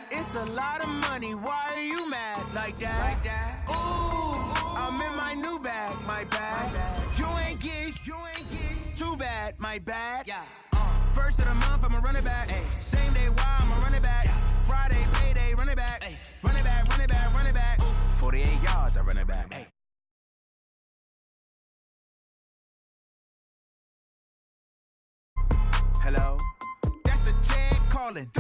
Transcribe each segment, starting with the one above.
It's a lot of money, why are you mad like that? Ooh, I'm in my new bag, my bad. You ain't get too bad, my bad. First of the month, I'ma run it back. Same day, why I'ma run it back. Friday, payday, run it back. Run it back, run it back, run it back. 48 yards, I run it back. Hello, that's the jag calling.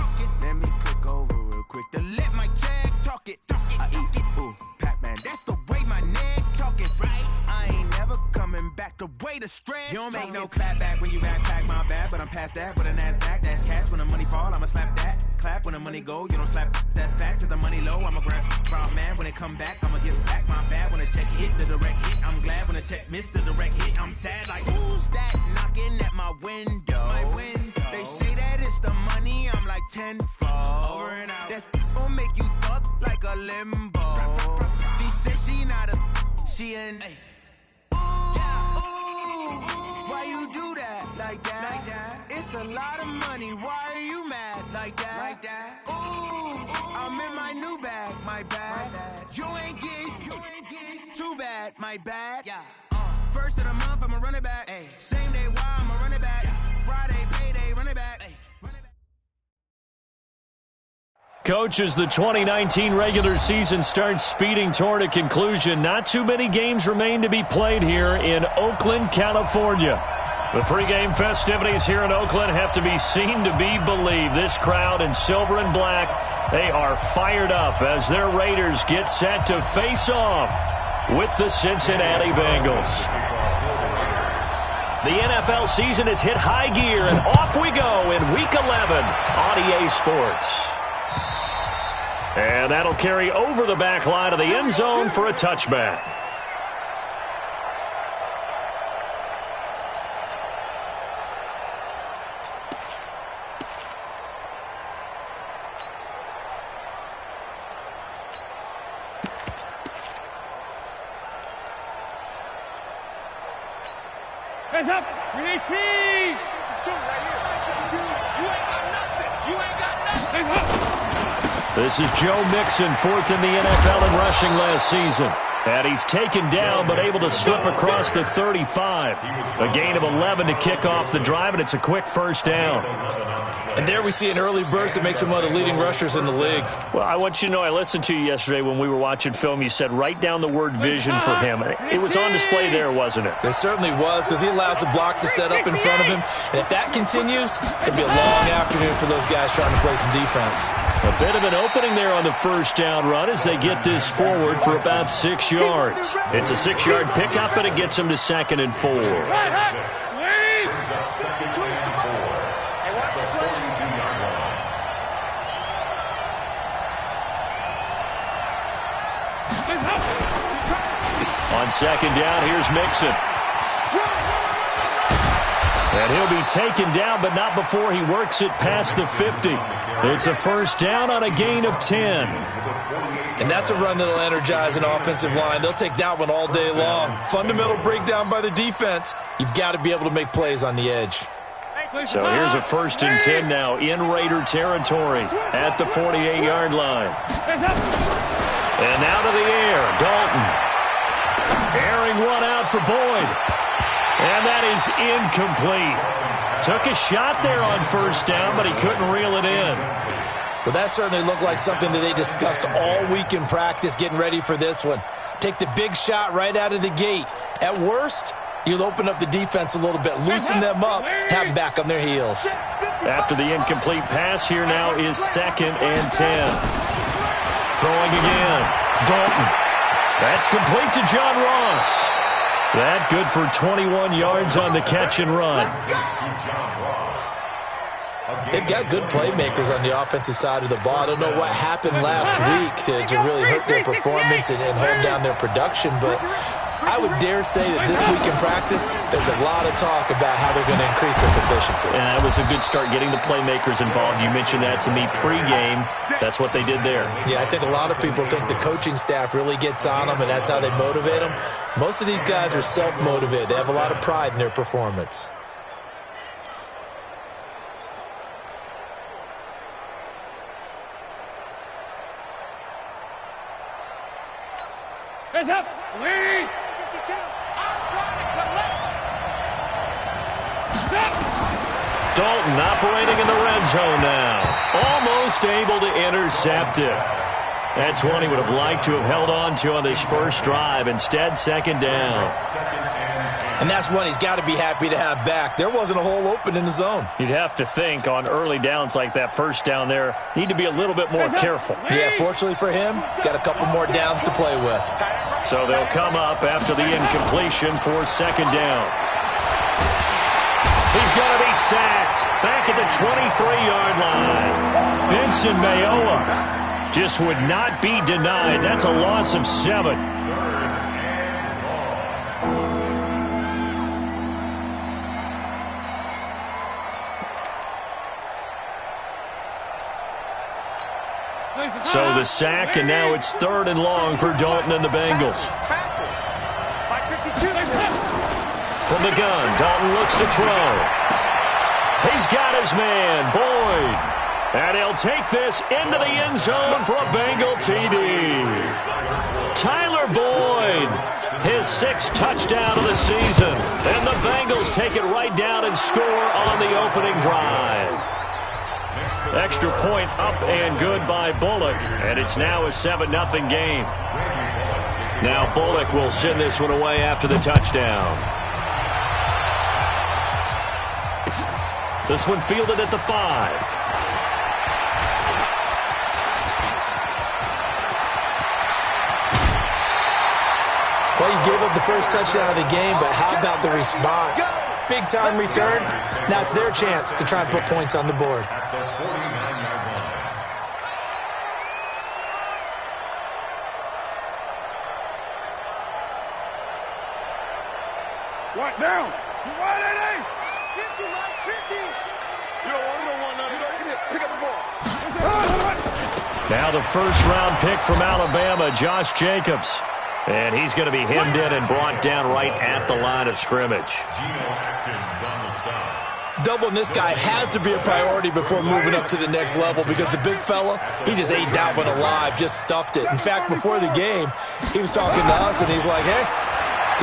Let me click over real quick to let my jag talk it. I eat it, ooh, Pac-Man, that's the way my neck talking. Right? I ain't never coming back the way the stress. You don't make no clap back when you backpack, my bad, but I'm past that. With a NASDAQ, that's cash. When the money fall, I'ma slap that. Clap when the money go, you don't slap. That's facts. If the money low, I'ma grab from man. When it come back, I'ma give back my bad. When the check hit the direct hit, I'm glad. When the check missed the direct hit, I'm sad. Like who's that knocking at my window? They say that it's the money, I'm like tenfold. Over and out. That's gon' make you up like a limbo. She said she not a, she an. Why you do that like that? It's a lot of money, why are you mad like that? Ooh, I'm in my new bag, my bad. You ain't get too bad, my bad. First of the month, I'ma run it back. Same day, why I'ma run it back. Friday, payday, run it back. Coach, as the 2019 regular season starts speeding toward a conclusion, not too many games remain to be played here in Oakland, California. The pregame festivities here in Oakland have to be seen to be believed. This crowd in silver and black, they are fired up as their Raiders get set to face off with the Cincinnati Bengals. The NFL season has hit high gear, and off we go in Week 11 on EA Sports. And that'll carry over the back line of the end zone for a touchback. Hands up! repeat! Two right here. You ain't got nothing. You ain't got nothing. Hands up! This is Joe Mixon, fourth in the NFL in rushing last season. And he's taken down but able to slip across the 35. A gain of 11 to kick off the drive, and it's a quick first down. And there we see an early burst that makes him one of the leading rushers in the league. Well, I want you to know, I listened to you yesterday when we were watching film. You said write down the word vision for him. It was on display there, wasn't it? It certainly was, because he allows the blocks to set up in front of him. And if that continues, it'll be a long afternoon for those guys trying to play some defense. A bit of an opening there on the first down run as they get this forward for about 6 yards. It's a 6-yard pickup, and it gets them to 2nd and 4. On second down, here's Mixon. And he'll be taken down, but not before he works it past the 50. It's a first down on a gain of 10. And that's a run that'll energize an offensive line. They'll take that one all day long. Fundamental breakdown by the defense. You've got to be able to make plays on the edge. So here's a 1st and 10 now in Raider territory at the 48-yard line. And now to the air, Dalton. Airing one out for Boyd. And that is incomplete. Took a shot there on first down, but he couldn't reel it in. Well, that certainly looked like something that they discussed all week in practice getting ready for this one. Take the big shot right out of the gate. At worst, you'll open up the defense a little bit, loosen them up, have them back on their heels. After the incomplete pass, here now is 2nd and 10. Throwing again. Dalton. That's complete to John Ross. That good for 21 yards on the catch and run. They've got good playmakers on the offensive side of the ball. I don't know what happened last week to really hurt their performance and hold down their production, but I would dare say that this week in practice, there's a lot of talk about how they're going to increase their proficiency. And that was a good start, getting the playmakers involved. You mentioned that to me pregame. That's what they did there. Yeah, I think a lot of people think the coaching staff really gets on them, and that's how they motivate them. Most of these guys are self-motivated. They have a lot of pride in their performance. Hands up. Lead. 52. I'm trying to collect. Stop. Dalton operating in the red zone now. Almost able to intercept it. That's one he would have liked to have held on to on this first drive. Instead, second down. And that's one he's got to be happy to have back. There wasn't a hole open in the zone. You'd have to think on early downs like that first down there, need to be a little bit more careful. Yeah, fortunately for him, got a couple more downs to play with. So they'll come up after the incompletion for second down. He's going to be sacked back at the 23-yard line. Vincent Mayowa just would not be denied. That's a loss of 7. So the sack, and now it's 3rd and long for Dalton and the Bengals. From the gun, Dalton looks to throw. He's got his man, Boyd. And he'll take this into the end zone for a Bengal TD. Tyler Boyd, his 6th touchdown of the season. And the Bengals take it right down and score on the opening drive. Extra point up and good by Bullock, and it's now a 7-0 game. Now Bullock will send this one away after the touchdown. This one fielded at the 5. Well, you gave up the first touchdown of the game, but how about the response? Big-time return. Now it's their chance to try and put points on the board. What down? 180. 50, Mike, 50. You don't want nothing. Pick up the ball. Now the first-round pick from Alabama, Josh Jacobs. And he's going to be hemmed in and brought down right at the line of scrimmage. Doubling this guy has to be a priority before moving up to the next level because the big fella, he just ate that one alive, just stuffed it. In fact, before the game, he was talking to us, and he's like, hey,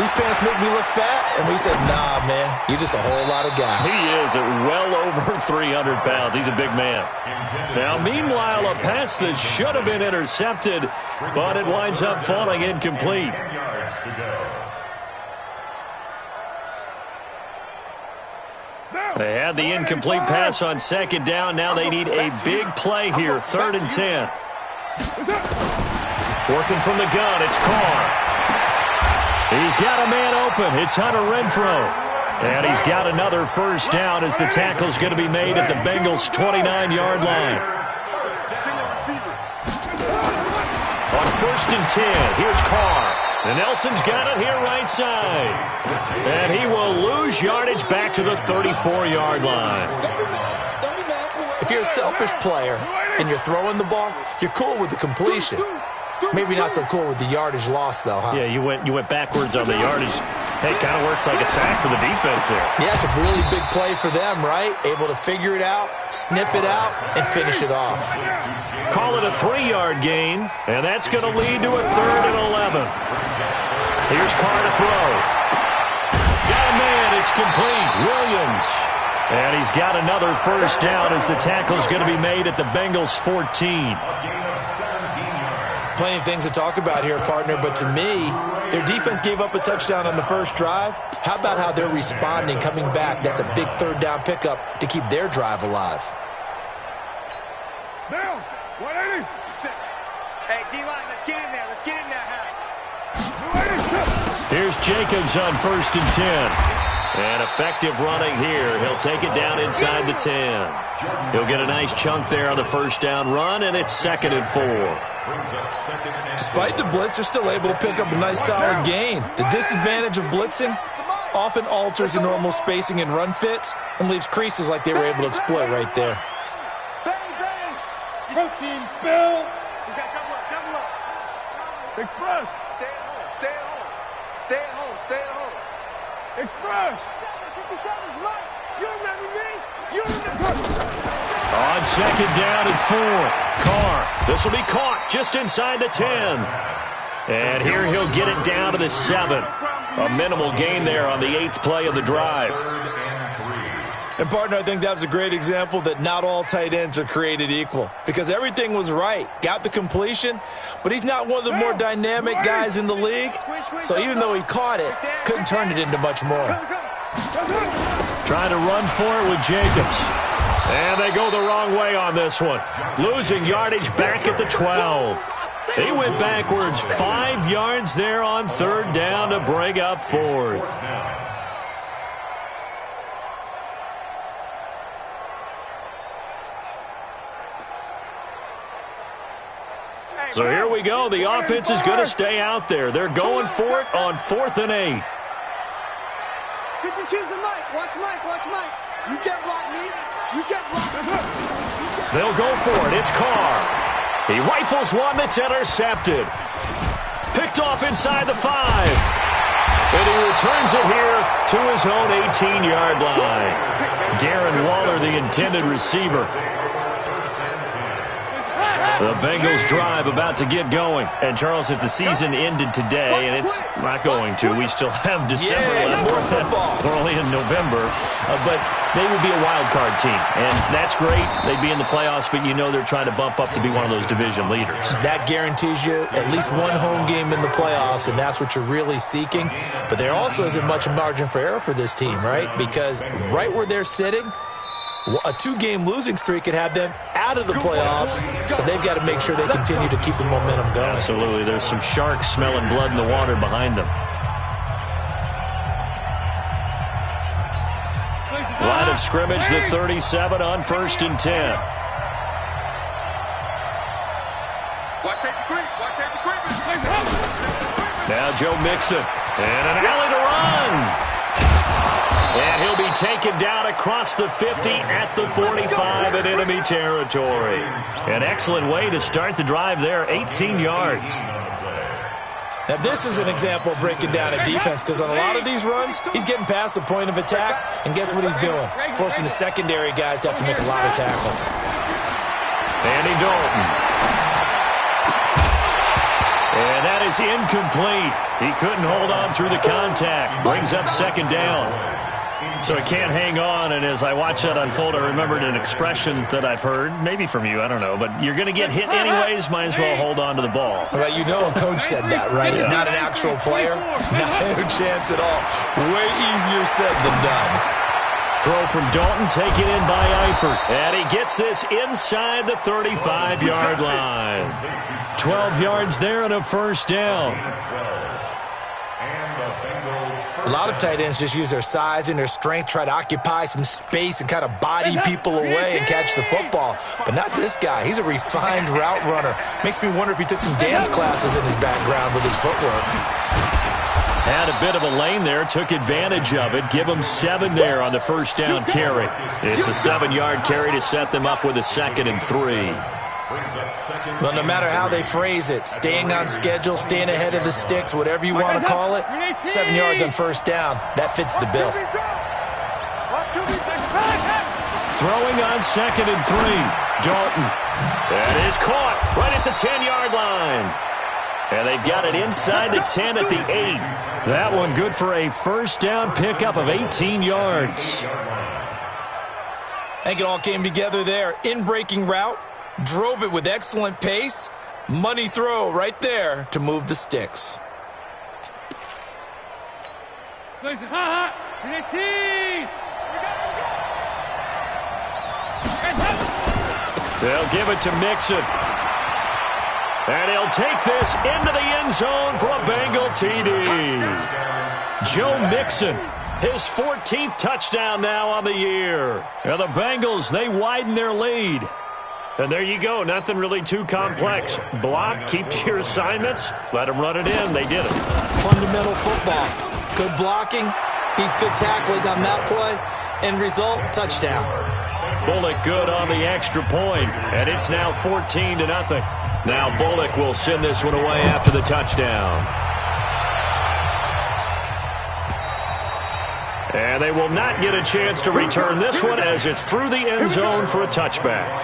these pants make me look fat. And we said, nah, man, you're just a whole lot of guy. He is at well over 300 pounds. He's a big man. Now, meanwhile, a pass that should have been intercepted, but it winds up falling incomplete. They had the incomplete pass on second down. Now they need a big play here, 3rd and 10. Working from the gun, it's Carr. He's got a man open. It's Hunter Renfrow. And he's got another first down as the tackle's going to be made at the Bengals' 29-yard line. On 1st and 10, here's Carr. And Nelson's got it here right side. And he will lose yardage back to the 34-yard line. If you're a selfish player and you're throwing the ball, you're cool with the completion. Maybe not so cool with the yardage loss, though, huh? Yeah, you went backwards on the yardage. Hey, it kind of works like a sack for the defense there. Yeah, it's a really big play for them, right? Able to figure it out, sniff it out, and finish it off. Call it a 3-yard gain, and that's going to lead to a 3rd and 11. Here's Carr to throw. Got a man, it's complete. Williams. And he's got another first down as the tackle's going to be made at the Bengals' 14. Plenty of things to talk about here, partner, but to me, their defense gave up a touchdown on the first drive. How about how they're responding, coming back? That's a big 3rd down pickup to keep their drive alive. Down. 180. Hey, D-line, let's get in there. Let's get in there, Here's Jacobs on 1st and 10. And effective running here. He'll take it down inside the 10. He'll get a nice chunk there on the first down run, and it's 2nd and 4. Despite the blitz, they're still able to pick up a nice solid gain. The disadvantage of blitzing often alters the normal spacing and run fits and leaves creases like they were able to exploit right there. Protein spill. He's got double up. Express. Stay at home. Stay at home. Stay at home. Stay at home. Express. 57's Mike. You remember me? You remember. On 2nd down and 4. Carr. This will be caught just inside the 10. And here he'll get it down to the 7. A minimal gain there on the 8th play of the drive. And, partner, I think that was a great example that not all tight ends are created equal, because everything was right. Got the completion, but he's not one of the more dynamic guys in the league. So even though he caught it, couldn't turn it into much more. Trying to run for it with Jacobs. And they go the wrong way on this one. Losing yardage back at the 12. He went backwards 5 yards there on 3rd down to bring up 4th. So here we go. The offense is going to stay out there. They're going for it on 4th and 8. 52's the Mike. Watch Mike. Watch Mike. You get rocked, Lee. You get rocked. They'll go for it. It's Carr. He rifles one that's intercepted. Picked off inside the 5. And he returns it here to his own 18-yard line. Darren Waller, the intended receiver. The Bengals drive about to get going. And, Charles, if the season ended today, and it's not going to, we still have December left. More football. We're only in November. But they would be a wild card team. And that's great. They'd be in the playoffs, but you know they're trying to bump up to be one of those division leaders. That guarantees you at least one home game in the playoffs, and that's what you're really seeking. But there also isn't much margin for error for this team, right? Because right where they're sitting, a 2-game losing streak could have them out of the playoffs, so they've got to make sure they continue to keep the momentum going. Absolutely. There's some sharks smelling blood in the water behind them. Line of scrimmage, the 37 on 1st and 10. Watch safety creep. Watch safety creep. Now Joe Mixon. And an alley to run. And he'll be taken down across the 50 at the 45 in enemy territory. An excellent way to start the drive there, 18 yards. Now, this is an example of breaking down a defense, because on a lot of these runs, he's getting past the point of attack, and guess what he's doing? Forcing the secondary guys to have to make a lot of tackles. Andy Dalton. And that is incomplete. He couldn't hold on through the contact. Brings up 2nd down. So he can't hang on, and as I watch that unfold, I remembered an expression that I've heard, maybe from you, I don't know, but you're going to get hit anyways, might as well hold on to the ball. Well, you know a coach said that, right? Yeah. Not an actual player. Not a chance at all. Way easier said than done. Throw from Dalton, taken in by Eifert, and he gets this inside the 35-yard line. 12 yards there and a 1st down. A lot of tight ends just use their size and their strength, try to occupy some space and kind of body people away and catch the football. But not this guy. He's a refined route runner. Makes me wonder if he took some dance classes in his background with his footwork. Had a bit of a lane there, took advantage of it. Give him 7 there on the 1st down carry. It's a 7-yard carry to set them up with a 2nd and 3. Well, no matter how they phrase it, staying on schedule, staying ahead of the sticks, whatever you want to call it, 7 yards on 1st down, that fits the bill. Throwing on 2nd and 3, Dalton. That is caught right at the 10-yard line. And they've got it inside the 10 at the 8. That one good for a 1st down pickup of 18 yards. I think it all came together there. In-breaking route. Drove it with excellent pace. Money throw right there to move the sticks. They'll give it to Mixon. And he'll take this into the end zone for a Bengal TD. Joe Mixon, his 14th touchdown now on the year. And the Bengals, they widen their lead. And there you go. Nothing really too complex. Block, keep to your assignments, let them run it in. They did it. Fundamental football. Good blocking, beats good tackling on that play. End result, touchdown. Bullock good on the extra point, and it's now 14-0. Now Bullock will send this one away after the touchdown. And they will not get a chance to return this one as it's through the end zone for a touchback.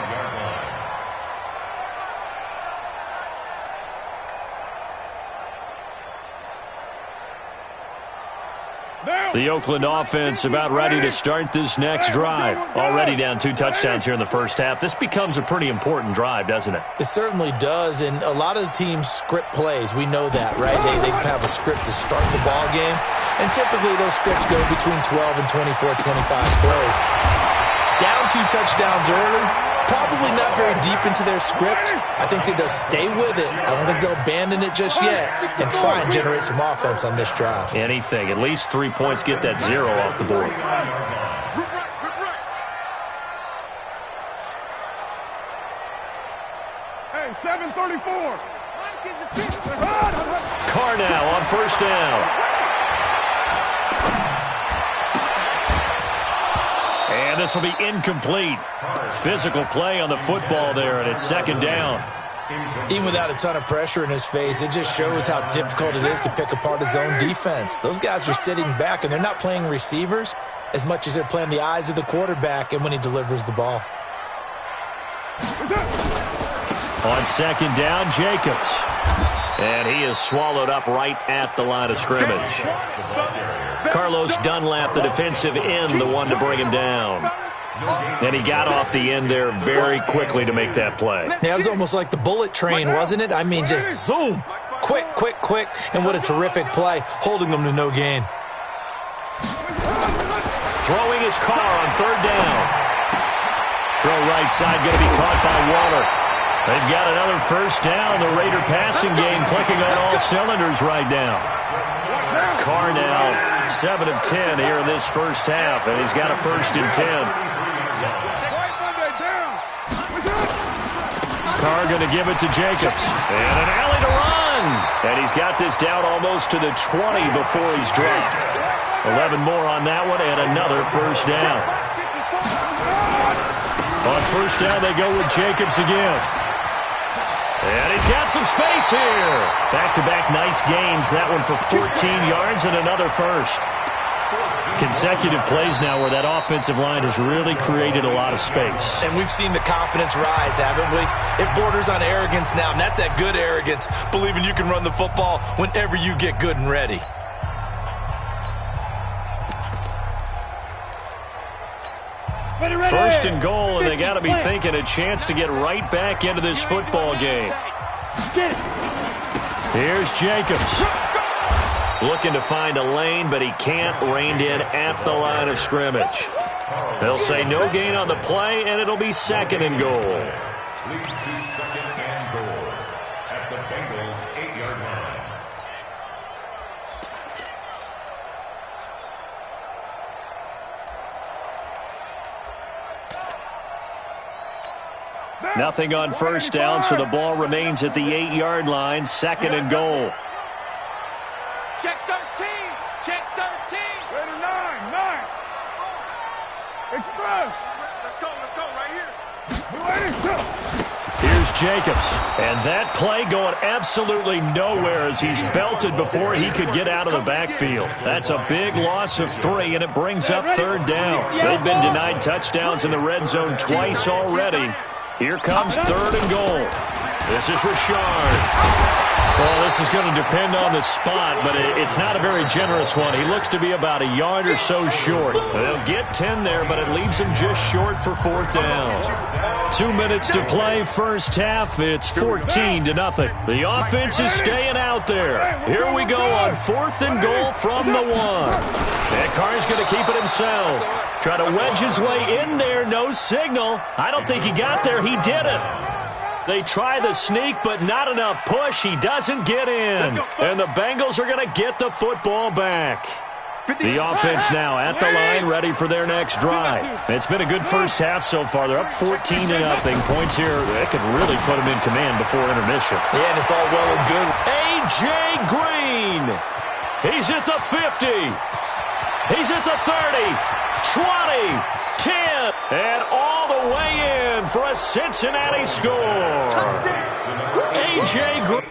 The Oakland offense about ready to start this next drive. Already down 2 touchdowns here in the first half. This becomes a pretty important drive, doesn't it? It certainly does, and a lot of the teams script plays. We know that, right? They have a script to start the ball game, and typically those scripts go between 12 and 24, 25 plays. Down 2 touchdowns early, probably not very deep into their script. I think that they'll stay with it. I don't think they'll abandon it just yet and try and generate some offense on this drive. Anything. At least 3 points, get that 0 off the board. Hey, 7:34. Carr now on first down. And this will be incomplete. Physical play on the football there, and it's second down. Even without a ton of pressure in his face, it just shows how difficult it is to pick apart his own defense. Those guys are sitting back, and they're not playing receivers as much as they're playing the eyes of the quarterback and when he delivers the ball. On second down, Jacobs. And he is swallowed up right at the line of scrimmage. Carlos Dunlap, the defensive end, the one to bring him down. And he got off the end there very quickly to make that play. Yeah, it was almost like the bullet train, wasn't it? I mean, just zoom. Quick, quick, quick. And what a terrific play, holding them to no gain. Throwing his Carr on third down. Throw right side, going to be caught by Waller. They've got another first down. The Raider passing game clicking on all cylinders right now. Carr now 7 of 10 here in this first half, and he's got a 1st and 10. Carr going to give it to Jacobs. And an alley to run. And he's got this down almost to the 20 before he's dropped. 11 more on that one, and another first down. On first down, they go with Jacobs again. And he's got some space here. Back-to-back nice gains. That one for 14 yards and another first. Consecutive plays now where that offensive line has really created a lot of space. And we've seen the confidence rise, haven't we? It borders on arrogance now, and that's that good arrogance, believing you can run the football whenever you get good and ready. First and goal, and they got to be thinking a chance to get right back into this football game. Here's Jacobs. Looking to find a lane, but he can't. Reined in at the line of scrimmage. They'll say no gain on the play, and it'll be second and goal. Leads to second and goal at the Bengals' 8-yard line. Nothing on first down, so the ball remains at the 8-yard line. Second and goal. Check 13. Check 13. Ready, 9. Express. Let's go right here. Here's Jacobs. And that play going absolutely nowhere as he's belted before he could get out of the backfield. That's a big loss of 3, and it brings up third down. They've been denied touchdowns in the red zone twice already. Here comes third and goal. This is Richard. Well, this is going to depend on the spot, but it's not a very generous one. He looks to be about a yard or so short. They'll get 10 there, but it leaves him just short for fourth down. 2 minutes to play first half. It's 14-0. The offense is staying out there. Here we go on fourth and goal from the 1. And Carr's going to keep it himself. Try to wedge his way in there. No signal. I don't think he got there. He did it. They try the sneak, but not enough push. He doesn't get in. And the Bengals are going to get the football back. The offense now at the line, ready for their next drive. It's been a good first half so far. They're up 14-0. Points here, that could really put them in command before intermission. Yeah, and it's all well and good. A.J. Green. He's at the 50. He's at the 30, 20, 10, and all the way in for a Cincinnati score. A.J. Green.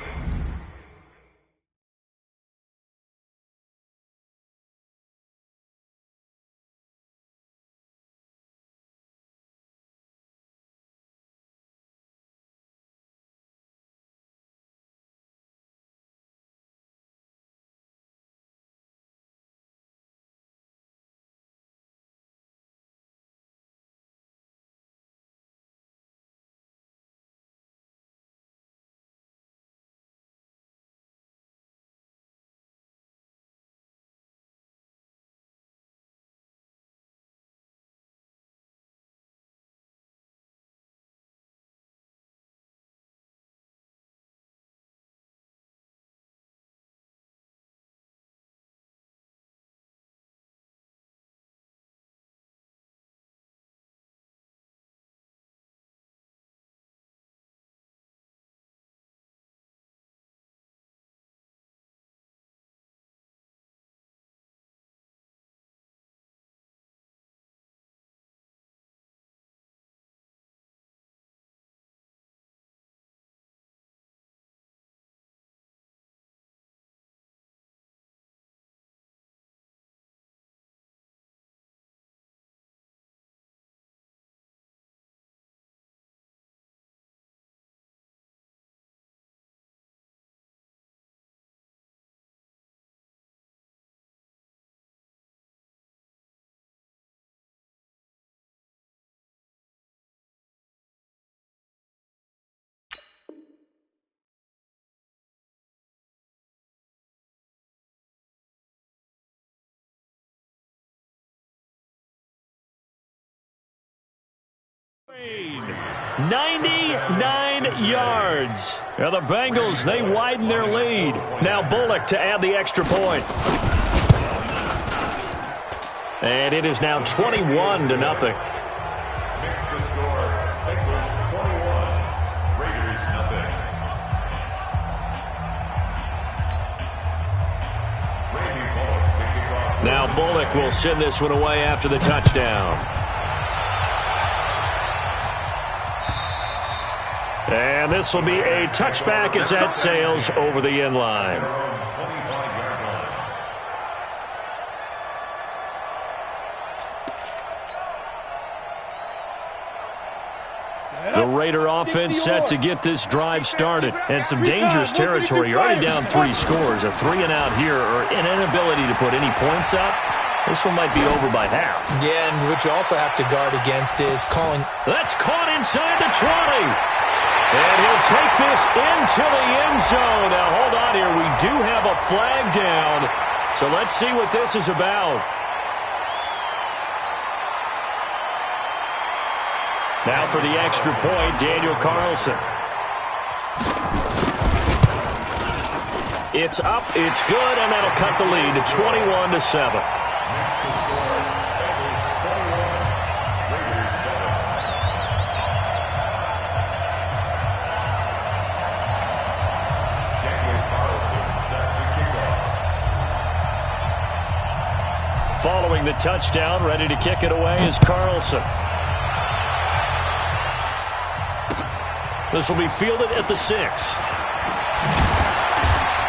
99 yards. Now the Bengals, they widen their lead. Now Bullock to add the extra point. And it is now 21-0. Makes the score. Bengals 21, Raiders nothing. Now Bullock will send this one away after the touchdown. And this will be a touchback as that sails over the end line. The Raider offense set to get this drive started. And some dangerous territory. You're already down 3 scores. A 3-and-out here or an inability to put any points up. This one might be over by half. Yeah, and what you also have to guard against is calling. That's caught inside the 20. And he'll take this into the end zone. Now, hold on here. We do have a flag down. So let's see what this is about. Now for the extra point, Daniel Carlson. It's up, it's good, and that'll cut the lead to 21-7. Following the touchdown, ready to kick it away is Carlson. This will be fielded at the 6.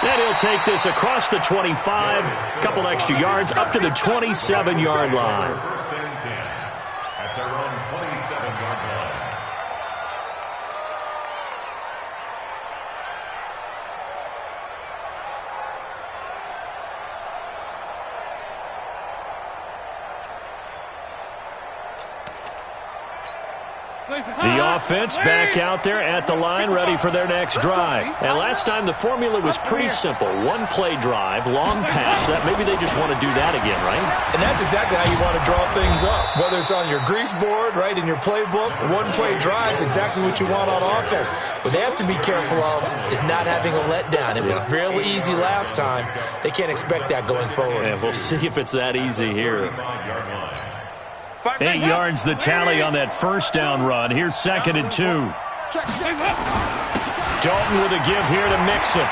And he'll take this across the 25, couple extra yards, up to the 27-yard line. First and 10 at their own 27-yard line. The offense back out there at the line, ready for their next drive. And last time the formula was pretty simple. One-play drive, long pass. That maybe they just want to do that again, right? And that's exactly how you want to draw things up. Whether it's on your grease board, right, in your playbook, one-play drive is exactly what you want on offense. What they have to be careful of is not having a letdown. It was real easy last time. They can't expect that going forward. Yeah, we'll see if it's that easy here. 8 yards the tally on that first down run. Here's 2nd and 2. Dalton with a give here to Mixon.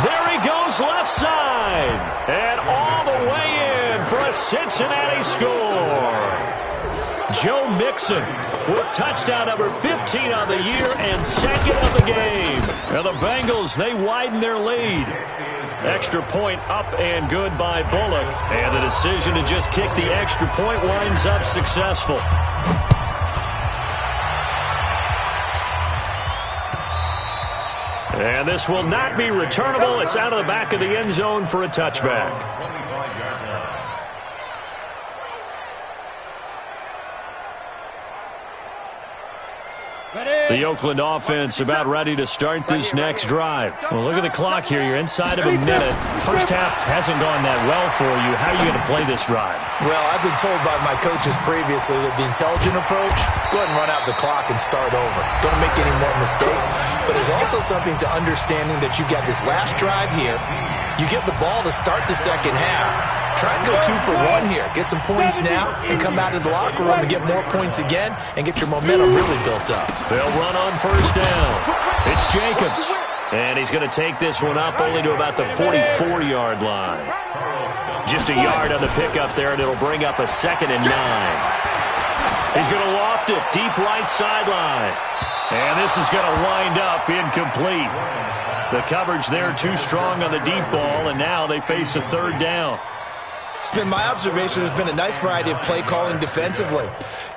There he goes left side. And all the way in for a Cincinnati score. Joe Mixon with touchdown number 15 on the year and 2nd of the game. Now the Bengals, they widen their lead. Extra point up and good by Bullock. And the decision to just kick the extra point winds up successful. And this will not be returnable. It's out of the back of the end zone for a touchback. The Oakland offense about ready to start this next drive. Well, look at the clock here. You're inside of a minute. First half hasn't gone that well for you. How are you going to play this drive? Well, I've been told by my coaches previously that the intelligent approach, go ahead and run out the clock and start over. Don't make any more mistakes. But there's also something to understanding that you got this last drive here. You get the ball to start the second half. Try and go 2 for 1 here. Get some points now and come out of the locker room and get more points again and get your momentum really built up. They'll run on first down. It's Jacobs. And he's going to take this one up only to about the 44-yard line. Just a yard on the pickup there, and it'll bring up a 2nd and 9. He's going to loft it deep right sideline. And this is going to wind up incomplete. The coverage there too strong on the deep ball, and now they face a 3rd down. It's been my observation there's been a nice variety of play calling defensively.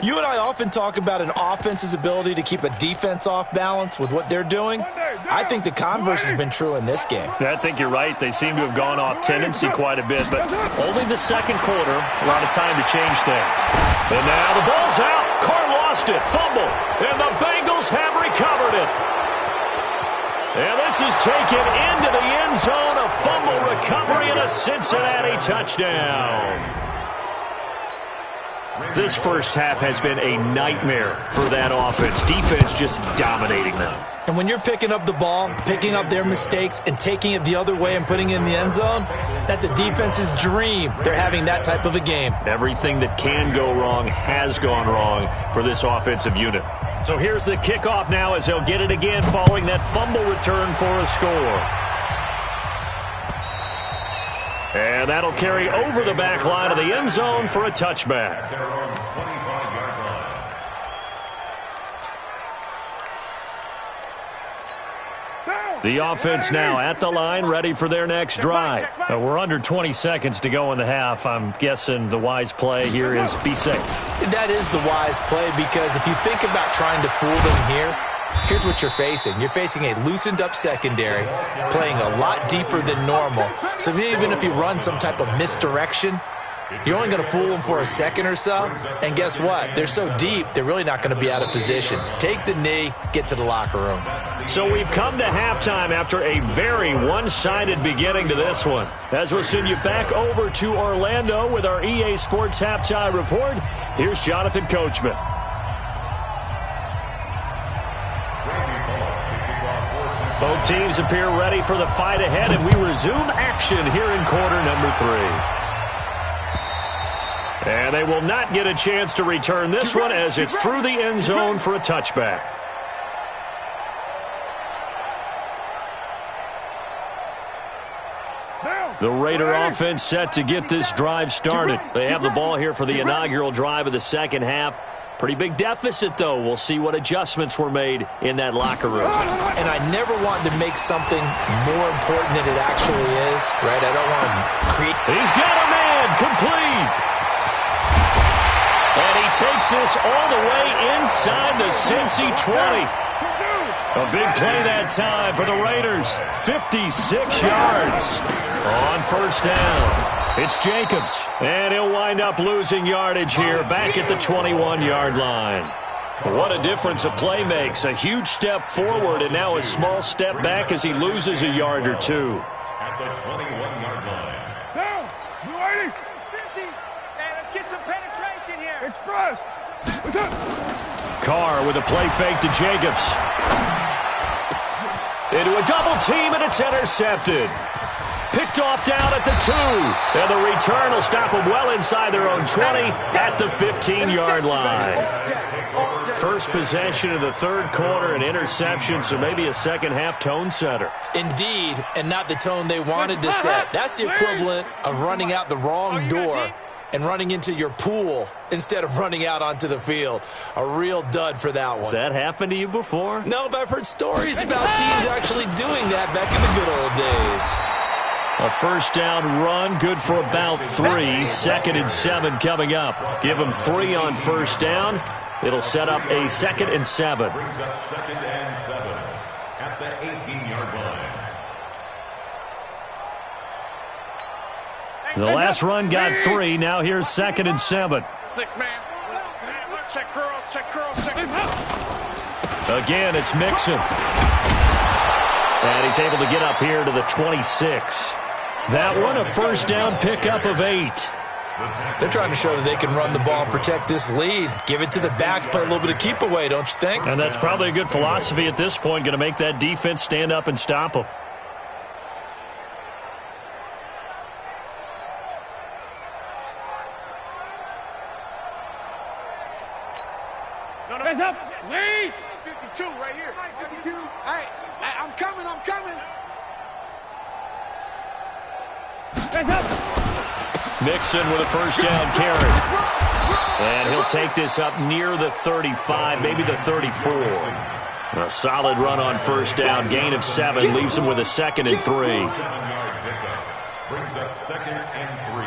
You and I often talk about an offense's ability to keep a defense off balance with what they're doing. I think the converse has been true in this game. I think you're right. They seem to have gone off tendency quite a bit, but only the second quarter, a lot of time to change things. And now the ball's out. Carr lost it, fumble, and the Bengals have recovered it. And this is taken into the end zone. A fumble recovery and a Cincinnati touchdown. This first half has been a nightmare for that offense. Defense just dominating them. And when you're picking up the ball, picking up their mistakes, and taking it the other way and putting it in the end zone, that's a defense's dream. They're having that type of a game. Everything that can go wrong has gone wrong for this offensive unit. So here's the kickoff now as they'll get it again following that fumble return for a score. And that'll carry over the back line of the end zone for a touchback. The offense now at the line, ready for their next drive. We're under 20 seconds to go in the half. I'm guessing the wise play here is be safe. That is the wise play, because if you think about trying to fool them here, here's what you're facing. You're facing a loosened-up secondary, playing a lot deeper than normal. So even if you run some type of misdirection, you're only going to fool them for a second or so. And guess what? They're so deep, they're really not going to be out of position. Take the knee, get to the locker room. So we've come to halftime after a very one-sided beginning to this one. As we'll send you back over to Orlando with our EA Sports Halftime Report, here's Jonathan Coachman. Both teams appear ready for the fight ahead, and we resume action here in quarter number 3. And they will not get a chance to return this one as it's through the end zone for a touchback. The Raider offense set to get this drive started. They have the ball here for the inaugural drive of the second half. Pretty big deficit, though. We'll see what adjustments were made in that locker room. And I never wanted to make something more important than it actually is, right? I don't want to create... He's got a man, complete. And he takes this all the way inside the Cincy 20. A big play that time for the Raiders. 56 yards on first down. It's Jacobs, and he'll wind up losing yardage here back at the 21-yard line. What a difference a play makes. A huge step forward and now a small step back as he loses a yard or two. At the 21-yard line. Down. You ready? Hey, let's get some penetration here. Express. Carr with a play fake to Jacobs. Into a double team, and it's intercepted. Picked off down at the 2. And the return will stop them well inside their own 20 at the 15-yard line. First possession of the third quarter, an interception, so maybe a second-half tone setter. Indeed, and not the tone they wanted to set. That's the equivalent of running out the wrong door and running into your pool instead of running out onto the field. A real dud for that one. Has that happened to you before? No, but I've heard stories about teams actually doing that back in the good old days. A first down run, good for about 3. 2nd and 7 coming up. Give them 3 on first down. It'll set up a 2nd and 7. Brings up 2nd and 7 at the 18-yard line. The last run got 3. Now here's 2nd and 7. 6-man. Check curls, check curls, check. Again, it's Mixon. And he's able to get up here to the 26. That one, a first down pickup of 8. They're trying to show that they can run the ball and protect this lead. Give it to the backs, play a little bit of keep away, don't you think? And that's probably a good philosophy at this point, going to make that defense stand up and stop them. Hands up. Lead. 52 right here. 52. Hey, I'm coming. Hands up. Mixon with a first down carry. And he'll take this up near the 35, maybe the 34. A solid run on first down. Gain of 7 leaves him with a 2nd and 3. 7-yard pickup. Brings up 2nd and 3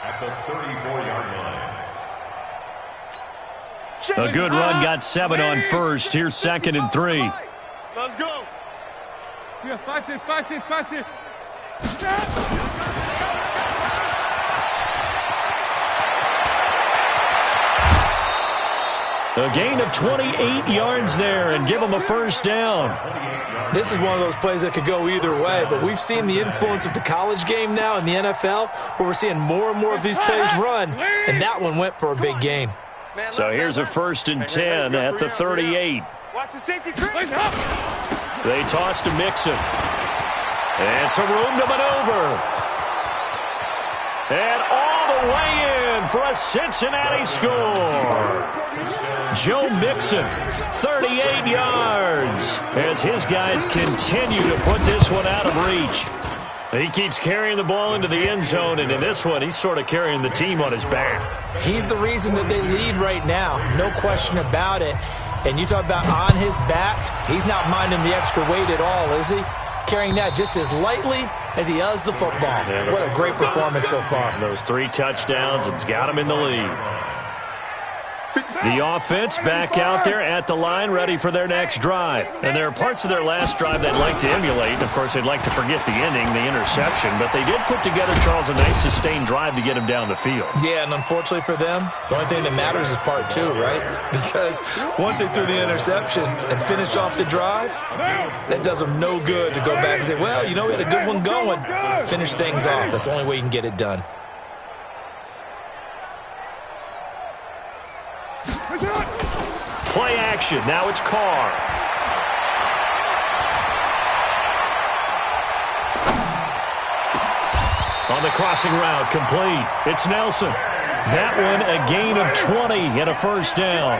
at the 34-yard line. A good run got 7 on first. Here's 2nd and 3. Let's go. Yeah, fight it. A gain of 28 yards there and give them a first down. This is one of those plays that could go either way, but we've seen the influence of the college game now in the NFL, where we're seeing more and more of these plays run, and that one went for a big gain. So here's a 1st and 10 at the 38. Watch the safety. They toss to Mixon. And some room to maneuver. And all the way in for a Cincinnati score. Joe Mixon, 38 yards, as his guys continue to put this one out of reach. He keeps carrying the ball into the end zone, and in this one, he's sort of carrying the team on his back. He's the reason that they lead right now, no question about it. And you talk about on his back, he's not minding the extra weight at all, is he? Carrying that just as lightly as he does the football. Yeah, what a great performance so far. Those 3 touchdowns, it's got him in the lead. The offense back out there at the line, ready for their next drive. And there are parts of their last drive they'd like to emulate. And, of course, they'd like to forget the ending, the interception. But they did put together, Charles, a nice sustained drive to get him down the field. Yeah, and unfortunately for them, the only thing that matters is part 2, right? Because once they threw the interception and finished off the drive, that does them no good to go back and say, well, you know, we had a good one going. Finish things off. That's the only way you can get it done. Play action. Now it's Carr. On the crossing route, complete. It's Nelson. That one a gain of 20 and a first down.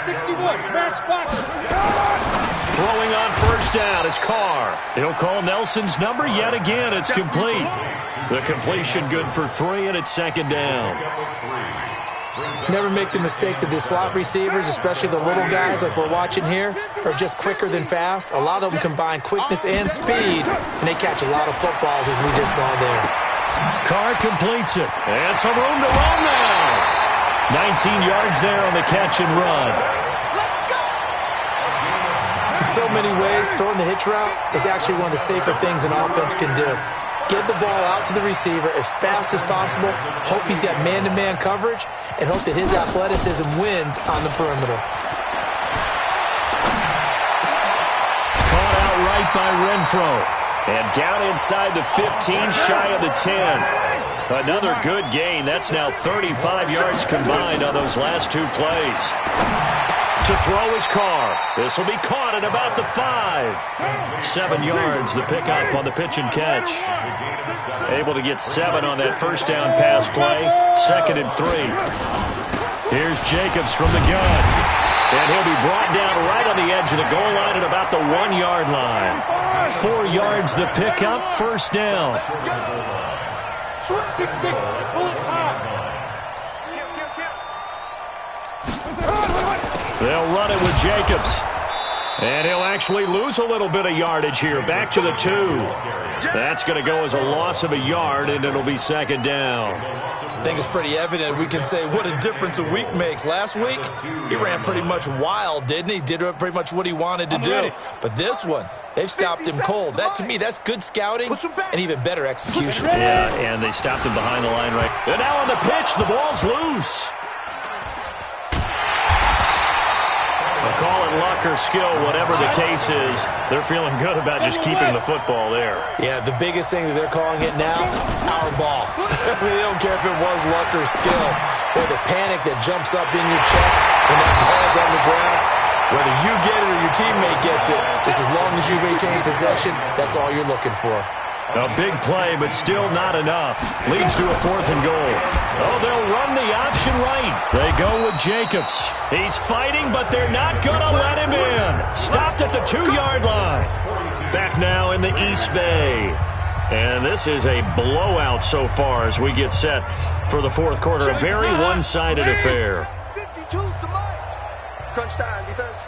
61, match box. Throwing on first down is Carr. He'll call Nelson's number yet again. It's complete. The completion good for 3, and it's 2nd down. Never make the mistake that the slot receivers, especially the little guys like we're watching here, are just quicker than fast. A lot of them combine quickness and speed, and they catch a lot of footballs, as we just saw there. Carr completes it, and some room to run now. 19 yards there on the catch and run. In so many ways, throwing the hitch route is actually one of the safer things an offense can do. Get the ball out to the receiver as fast as possible, hope he's got man-to-man coverage, and hope that his athleticism wins on the perimeter. Caught out right by Renfro. And down inside the 15, shy of the 10. Another good gain. That's now 35 yards combined on those last 2 plays. To throw his Carr. This will be caught at about the 5. 7 yards, the pickup on the pitch and catch. Able to get 7 on that first down pass play. 2nd and 3. Here's Jacobs from the gun. And he'll be brought down right on the edge of the goal line at about the 1-yard line. 4 yards, the pickup, first down. They'll run it with Jacobs. And he'll actually lose a little bit of yardage here. Back to the 2. That's going to go as a loss of a yard, and it'll be 2nd down. I think it's pretty evident. We can say what a difference a week makes. Last week, he ran pretty much wild, didn't he? Did pretty much what he wanted to do. But this one, they've stopped him cold. That, to me, that's good scouting and even better execution. Yeah, and they stopped him behind the line right. And now on the pitch, the ball's loose. I'll call it luck or skill, whatever the case is. They're feeling good about just keeping the football there. Yeah, the biggest thing that they're calling it now, our ball. They don't care if it was luck or skill. Or the panic that jumps up in your chest when that ball's on the ground. Whether you get it or your teammate gets it, just as long as you retain possession, that's all you're looking for. A big play, but still not enough. Leads to a 4th and goal. Oh, they'll run the option right. They go with Jacobs. He's fighting, but they're not going to let him in. Stopped at the 2-yard line. Back now in the East Bay. And this is a blowout so far as we get set for the 4th quarter. A very one-sided affair. 52's the mic. Crunch time, defense.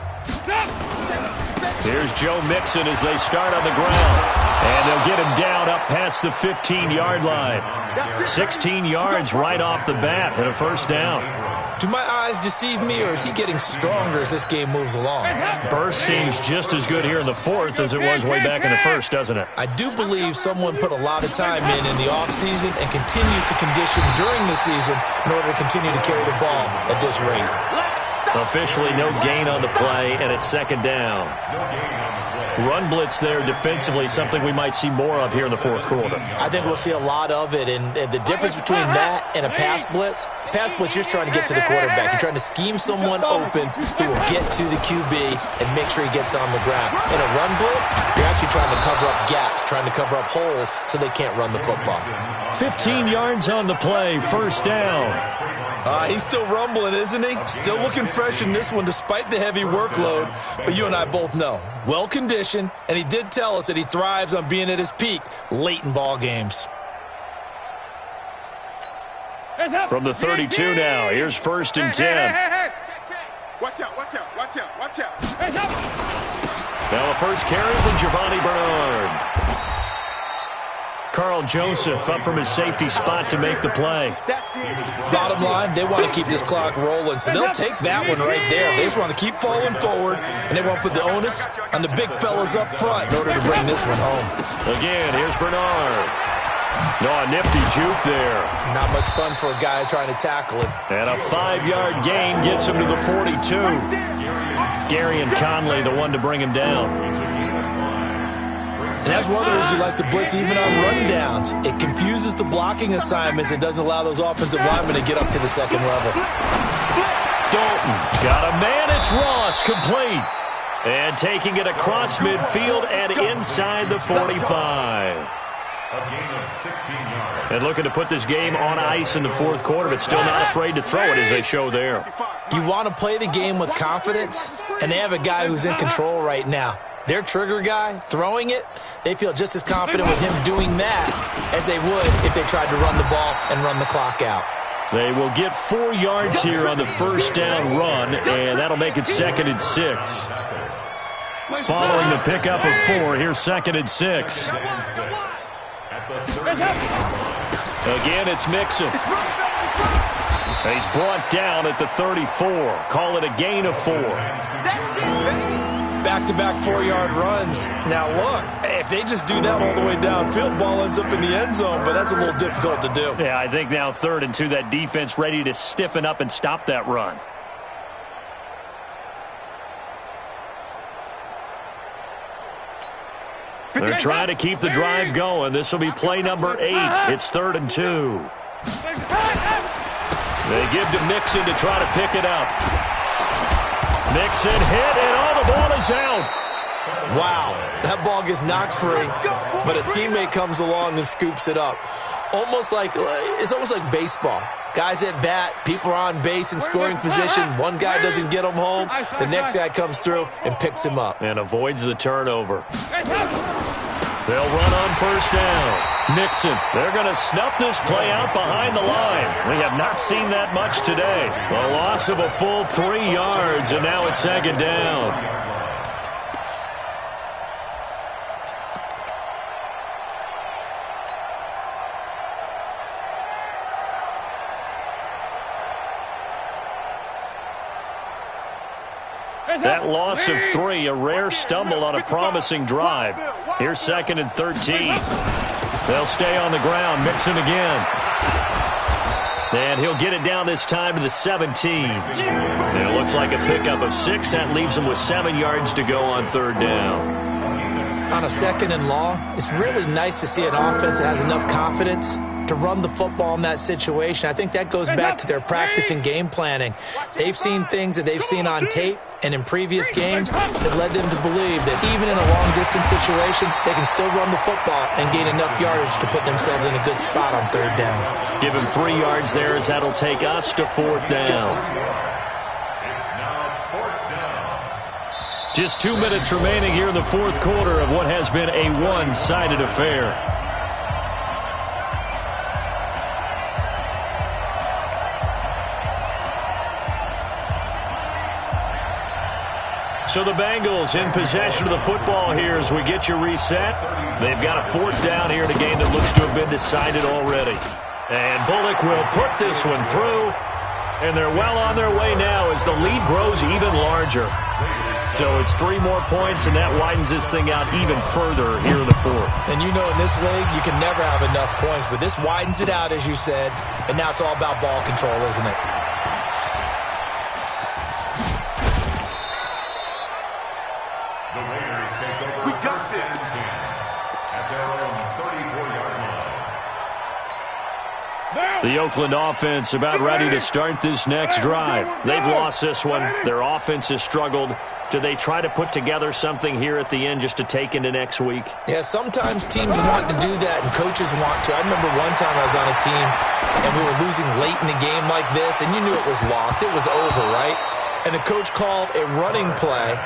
Here's Joe Mixon as they start on the ground. And they'll get him down up past the 15-yard line. 16 yards right off the bat and a first down. Do my eyes deceive me, or is he getting stronger as this game moves along? Burst seems just as good here in the fourth as it was way back in the first, doesn't it? I do believe someone put a lot of time in the offseason and continues to condition during the season in order to continue to carry the ball at this rate. Officially no gain on the play, and it's second down. Run blitz there defensively, something we might see more of here in the fourth quarter. I think we'll see a lot of it, and the difference between that and a pass blitz, you're just trying to get to the quarterback. You're trying to scheme someone open who will get to the QB and make sure he gets on the ground. In a run blitz, you're actually trying to cover up gaps, trying to cover up holes so they can't run the football. 15 yards on the play, first down. He's still rumbling, isn't he? Still looking fresh in this one despite the heavy workload. But you and I both know, well-conditioned, and he did tell us that he thrives on being at his peak late in ball games. From the 32 now, here's first and 10. Watch out, watch out, watch out, watch out. Now a first carry from Giovanni Bernard. Carl Joseph up from his safety spot to make the play. Bottom line, they want to keep this clock rolling, so they'll take that one right there. They just want to keep falling forward, and they want to put the onus on the big fellas up front in order to bring this one home. Again, here's Bernard. No, a nifty juke there. Not much fun for a guy trying to tackle him. And a 5-yard gain gets him to the 42. Darian Conley, the one to bring him down. And that's one of the reasons you like to blitz even on rundowns. It confuses the blocking assignments and doesn't allow those offensive linemen to get up to the second level. Dalton got a man. It's Ross, complete. And taking it across midfield and inside the 45. A gain of 16 yards. And looking to put this game on ice in the fourth quarter, but still not afraid to throw it as they show there. You want to play the game with confidence, and they have a guy who's in control right now. Their trigger guy, throwing it, they feel just as confident with him doing that as they would if they tried to run the ball and run the clock out. They will get 4 yards here on the first down run, and that'll make it second and 6. Following the pickup of 4, here's second and 6. Again, it's Mixon. He's brought down at the 34. Call it a gain of 4. Back-to-back 4-yard runs. Now, look, if they just do that all the way downfield, ball ends up in the end zone, but that's a little difficult to do. Yeah, I think now 3rd and 2, that defense ready to stiffen up and stop that run. They're trying to keep the drive going. This will be play number 8. It's 3rd and 2. They give to Mixon to try to pick it up. Mixon hit, and the ball is out. Wow, that ball gets knocked free, but a teammate comes along and scoops it up. It's almost like baseball. Guys at bat, people are on base in scoring position. One guy doesn't get him home. The next guy comes through and picks him up. And avoids the turnover. They'll run on first down. Mixon, they're going to snuff this play out behind the line. We have not seen that much today. A loss of a full 3 yards, and now it's second down. That loss of 3, a rare stumble on a promising drive. Here's second and 13. They'll stay on the ground. Mixon again. And he'll get it down this time to the 17. And it looks like a pickup of 6. That leaves him with 7 yards to go on 3rd down. On a 2nd and long, it's really nice to see an offense that has enough confidence to run the football in that situation. I think that goes back to their practice and game planning. They've seen things that they've seen on tape and in previous games that led them to believe that even in a long-distance situation, they can still run the football and gain enough yardage to put themselves in a good spot on 3rd down. Give him 3 yards there as that'll take us to 4th down. It's now 4th down. Just 2 minutes remaining here in the fourth quarter of what has been a one-sided affair. So the Bengals in possession of the football here as we get you reset. They've got a 4th down here in a game that looks to have been decided already. And Bullock will put this one through. And they're well on their way now as the lead grows even larger. So it's 3 more points, and that widens this thing out even further here in the fourth. And you know in this league, you can never have enough points, but this widens it out, as you said, and now it's all about ball control, isn't it? The Raiders take over. We got this. At their own 34-yard line. The Oakland offense about ready to start this next drive. They've lost this one. Their offense has struggled. Do they try to put together something here at the end just to take into next week? Yeah, sometimes teams want to do that and coaches want to. I remember one time I was on a team and we were losing late in a game like this, and you knew it was lost. It was over, right? And the coach called a running play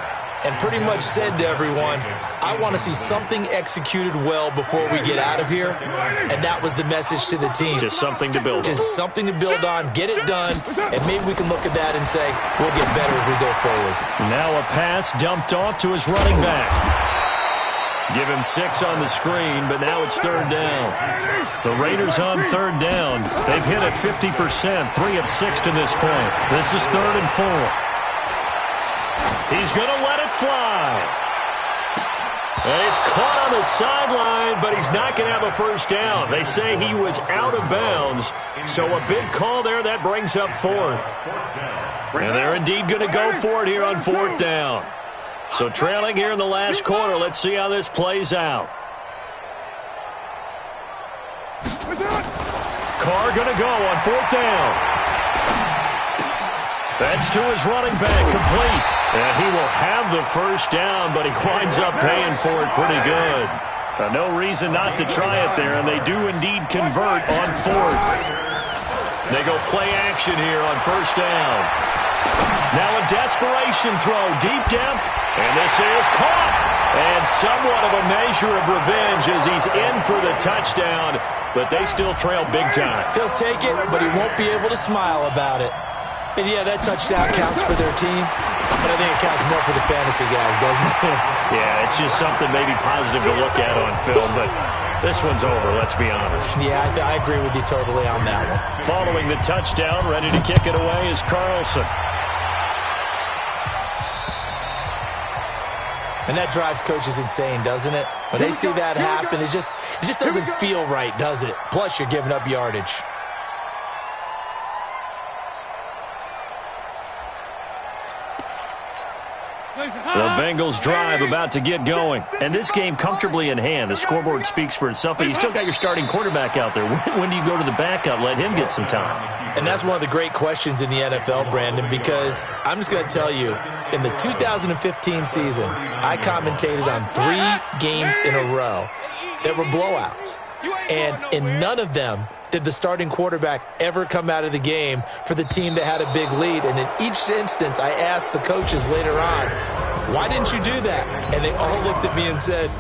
and pretty much said to everyone, I want to see something executed well before we get out of here. And that was the message to the team. Just something to build on. Just something to build on, get it done, and maybe we can look at that and say, we'll get better as we go forward. Now a pass dumped off to his running back. Give him 6 on the screen, but now it's 3rd down. The Raiders on 3rd down. They've hit it 50%, 3 of 6 to this point. This is 3rd and 4. He's going to let it fly. And he's caught on the sideline, but he's not going to have a first down. They say he was out of bounds, so a big call there. That brings up 4th. And they're indeed going to go for it here on 4th down. So trailing here in the last quarter. Let's see how this plays out. Carr going to go on 4th down. That's to his running back, complete. And he will have the first down, but he winds up paying for it pretty good. No reason not to try it there, and they do indeed convert on 4th. They go play action here on 1st down. Now a desperation throw, deep depth, and this is caught. And somewhat of a measure of revenge as he's in for the touchdown, but they still trail big time. He'll take it, but he won't be able to smile about it. And yeah, that touchdown counts for their team, but I think it counts more for the fantasy guys, doesn't it? Yeah, it's just something maybe positive to look at on film, but this one's over, let's be honest. Yeah, I agree with you totally on that one. Following the touchdown, ready to kick it away is Carlson. And that drives coaches insane, doesn't it? When they see that happen, it just doesn't feel right, does it? Plus, you're giving up yardage. The Bengals drive about to get going. And this game comfortably in hand. The scoreboard speaks for itself, but you still got your starting quarterback out there. When do you go to the backup, let him get some time? And that's one of the great questions in the NFL, Brandon, because I'm just going to tell you, in the 2015 season, I commentated on 3 games in a row that were blowouts. And in none of them did the starting quarterback ever come out of the game for the team that had a big lead. And in each instance, I asked the coaches later on, why didn't you do that? And they all looked at me and said,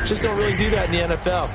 just don't really do that in the NFL.